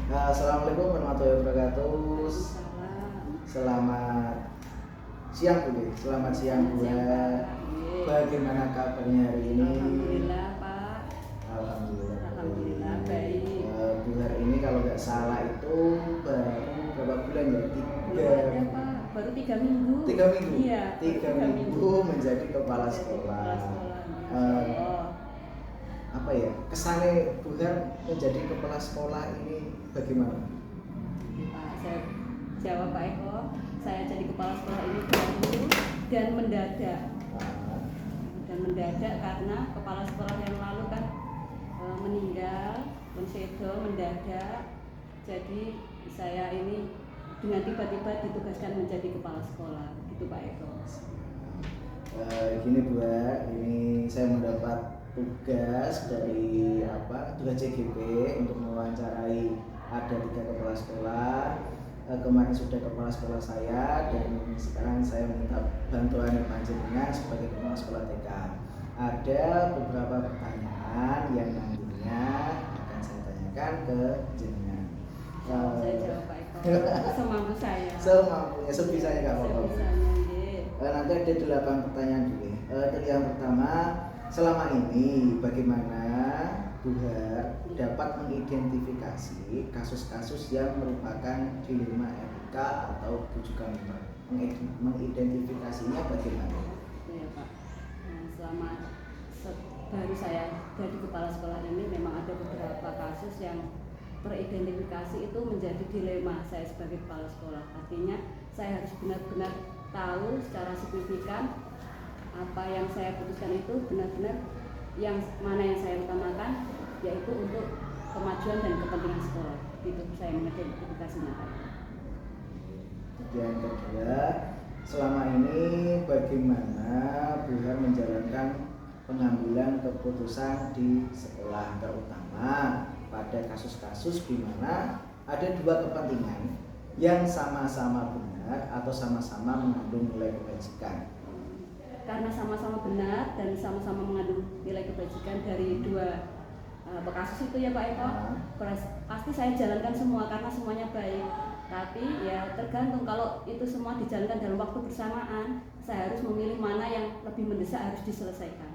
Assalamualaikum warahmatullahi wabarakatuh. Salam. Selamat siang Bu. Selamat siang Bu. Bagaimana kabarnya hari ini? Alhamdulillah Pak. Alhamdulillah. Alhamdulillah baik. Bu hari ini kalau nggak salah itu baru berapa bulan ya? Belum ada Pak. Baru 3 minggu. 3 minggu. Iya. 3 minggu menjadi kepala sekolah. Apa ya? Kesannya Bu menjadi kepala sekolah ini bagaimana? Pak, saya jawab Pak Eko. Saya jadi kepala sekolah ini baru dan mendadak. Dan mendadak karena kepala sekolah yang lalu kan meninggal, mensedo mendadak. Jadi saya ini dengan tiba-tiba ditugaskan menjadi kepala sekolah, gitu Pak Eko. Gini Bu, ini saya mendapat tugas dari tugas CGP untuk mewawancarai ada 3 kepala sekolah. Kemarin sudah kepala sekolah saya dan sekarang saya minta bantuan panjenengan sebagai kepala sekolah TK. Ada beberapa pertanyaan yang nantinya akan saya tanyakan ke jenengan. Saya jawab Pak Eko semampu saya. Semampunya, sebisanya Kak Bapak. Nanti ada 8 pertanyaan dulu. Yang pertama, selama ini bagaimana Bu Har dapat mengidentifikasi kasus-kasus yang merupakan dilema etika atau bujukan moral? Mengidentifikasinya bagaimana? Ya Pak. Selama baru saya jadi kepala sekolah ini memang ada beberapa kasus yang teridentifikasi itu menjadi dilema saya sebagai kepala sekolah. Artinya saya harus benar-benar tahu secara signifikan apa yang saya putuskan itu benar-benar yang mana yang saya utamakan, yaitu untuk kemajuan dan kepentingan sekolah. Itu saya mengidentifikasinya Pak. Yang kedua, selama ini bagaimana Bu Har menjalankan pengambilan keputusan di sekolah, terutama pada kasus-kasus di mana ada 2 kepentingan yang sama-sama benar atau sama-sama mengandung nilai kebajikan. Karena sama-sama benar dan sama-sama mengandung nilai kebajikan dari 2 kasus itu ya Pak Eko, pasti saya jalankan semua karena semuanya baik. Tapi ya tergantung, kalau itu semua dijalankan dalam waktu bersamaan, saya harus memilih mana yang lebih mendesak harus diselesaikan.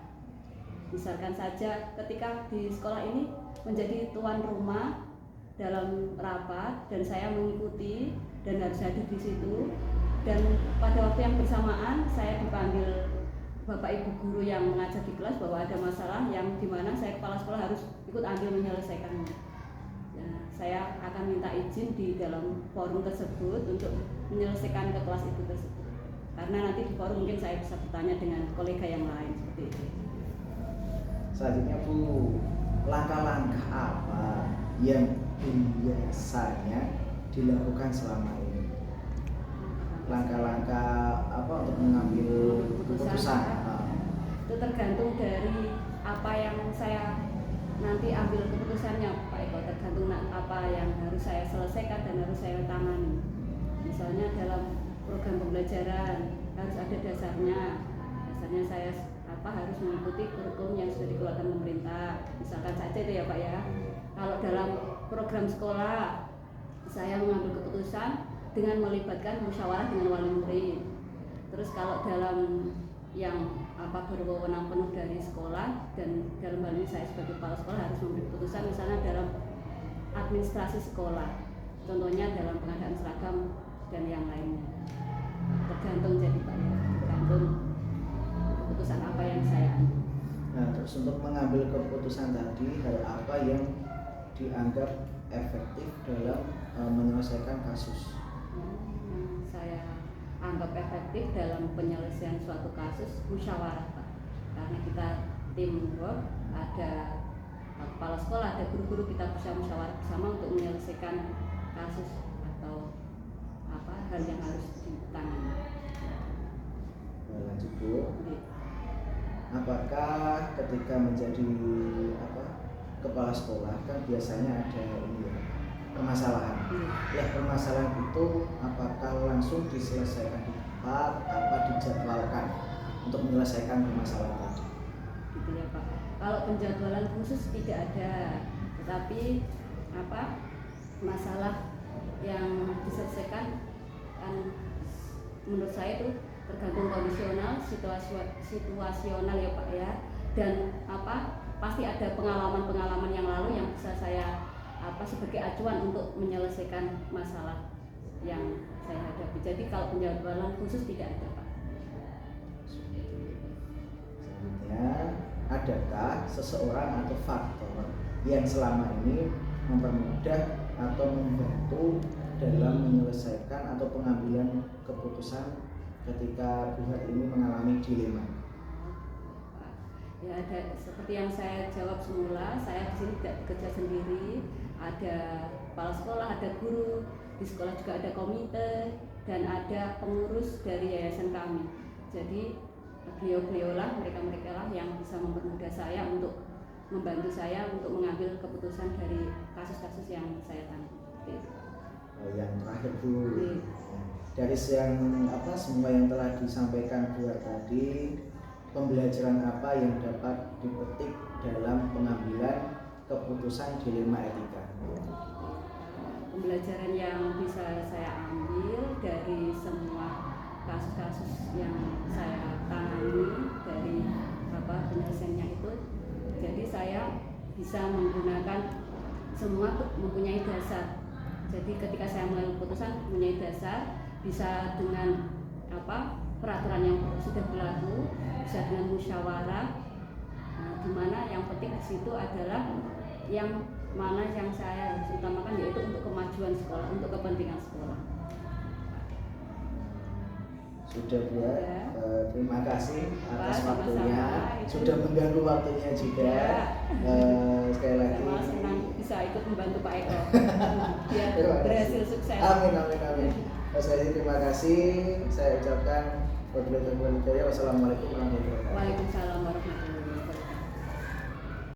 Misalkan saja ketika di sekolah ini menjadi tuan rumah dalam rapat dan saya mengikuti dan harus hadir di situ, dan pada waktu yang bersamaan saya dipanggil Bapak Ibu guru yang mengajar di kelas bahwa ada masalah yang dimana saya kepala sekolah harus ikut andil menyelesaikannya. Nah, saya akan minta izin di dalam forum tersebut untuk menyelesaikan ke kelas itu tersebut. Karena nanti di forum mungkin saya bisa bertanya dengan kolega yang lain seperti itu. Selanjutnya Bu, langkah-langkah apa yang biasanya dilakukan selama ini? Langkah-langkah apa untuk mengambil keputusan? Itu tergantung dari apa yang saya nanti ambil keputusannya Pak Eko, tergantung apa yang harus saya selesaikan dan harus saya tangani. Misalnya dalam program pembelajaran harus ada dasarnya saya harus mengikuti kurikulum yang sudah dikeluarkan pemerintah, misalkan saja itu ya Pak ya. Kalau dalam program sekolah saya mengambil keputusan dengan melibatkan musyawarah dengan wali murid. Terus kalau dalam yang berwenang penuh dari sekolah, dan dalam hal ini saya sebagai kepala sekolah harus memberi keputusan misalnya dalam administrasi sekolah, contohnya dalam pengadaan seragam dan yang lainnya. Tergantung jadi Pak ya, tergantung keputusan apa yang saya ambil. Nah, terus untuk mengambil keputusan tadi, hal apa yang dianggap efektif dalam menyelesaikan kasus? Saya anggap efektif dalam penyelesaian suatu kasus musyawarah Pak. Karena kita teamwork, ada kepala sekolah, ada guru-guru, kita bisa musyawarah bersama untuk menyelesaikan kasus atau hal yang harus ditangani. Lanjut Bu. Apakah ketika menjadi kepala sekolah kan biasanya ada permasalahan. Permasalahan itu apakah langsung diselesaikan di tempat, apa dijadwalkan untuk menyelesaikan permasalahan tadi? Gitu ya Pak. Kalau penjadwalan khusus tidak ada, tetapi masalah yang diselesaikan kan menurut saya itu tergantung kondisional, situasional ya Pak ya, dan pasti ada pengalaman-pengalaman yang lalu yang bisa saya sebagai acuan untuk menyelesaikan masalah yang saya hadapi. Jadi kalau penjabaran khusus tidak ada Pak. Selanjutnya, adakah seseorang atau faktor yang selama ini mempermudah atau membantu dalam menyelesaikan atau pengambilan keputusan ketika pihak ini mengalami dilema? Ya, ada seperti yang saya jawab semula, saya di sini tidak bekerja sendiri, ada kepala sekolah, ada guru, di sekolah juga ada komite dan ada pengurus dari yayasan kami. Jadi beliau-beliau lah, mereka-mereka lah yang bisa mempermudah saya untuk membantu saya untuk mengambil keputusan dari kasus-kasus yang saya tangani. Yang terakhir Bu, dari semua yang telah disampaikan Bu tadi, pembelajaran apa yang dapat dipetik dalam pengambilan keputusan dilema etika? Pembelajaran yang bisa saya ambil dari semua kasus-kasus yang saya tangani dari penyelesaiannya itu, jadi saya bisa menggunakan semua mempunyai dasar. Jadi ketika saya mengambil keputusan mempunyai dasar, bisa dengan peraturan yang sudah berlaku, bisa dengan musyawarah, di mana yang penting di situ adalah yang mana yang saya harus utamakan, yaitu untuk kemajuan sekolah, untuk kepentingan sekolah. Sudah Bu ya. Terima kasih atas waktunya, sama-sama. Sudah mengganggu waktunya juga. Sekali lagi saya senang bisa ikut membantu Pak Eko biar berhasil sukses. Amin. Saya terima kasih. Saya ucapkan wassalamualaikum warahmatullahi wabarakatuh.